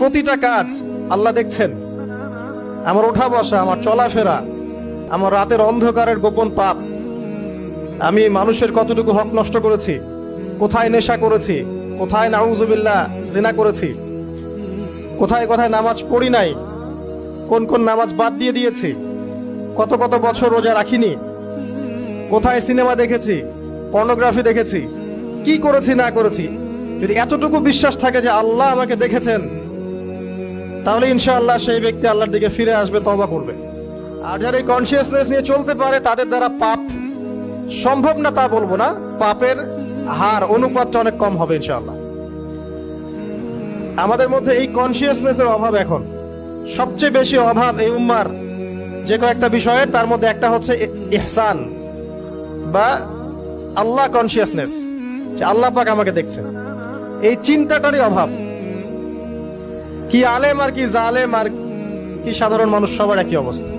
প্রতিটা কাজ আল্লাহ দেখছেন। আমার ওঠা বসা, আমার চলাফেরা, আমার রাতের অন্ধকারের গোপন পাপ, আমি মানুষের কতটুকু হক নষ্ট করেছি, কোথায় নেশা করেছি, কোথায় নাউজুবিল্লাহ জিনা করেছি, কোথায় কোথায় নামাজ পড়ি নাই, কোন কোন নামাজ বাদ দিয়ে দিয়েছি, কত কত বছর রোজা রাখিনি, কোথায় সিনেমা দেখেছি, পর্নোগ্রাফি দেখেছি, কি করেছি না করেছি। যদি এতটুকু বিশ্বাস থাকে যে আল্লাহ আমাকে দেখেছেন, তাহলে ইনশাআল্লাহ সেই ব্যক্তি আল্লাহর দিকে ফিরে আসবে, তওবা করবে। আর যারা এই কনসিয়াসনেস নিয়ে চলতে পারে, তাদের দ্বারা পাপ সম্ভব না তা বলবো না, পাপের হার অনুপাতটা অনেক কম হবে ইনশাআল্লাহ। আমাদের মধ্যে এই কনসিয়াসনেসের অভাব এখন সবচেয়ে বেশি অভাব এই উম্মার। যে কয়েকটা বিষয়ের, তার মধ্যে একটা হচ্ছে ইহসান বা আল্লাহ কনসিয়াসনেস, যে আল্লাহ পাক আমাকে দেখছেন। এই চিন্তাটারই অভাব। কি আলেম আর কি জালেম আর কি সাধারণ মানুষ, সবার একই অবস্থা।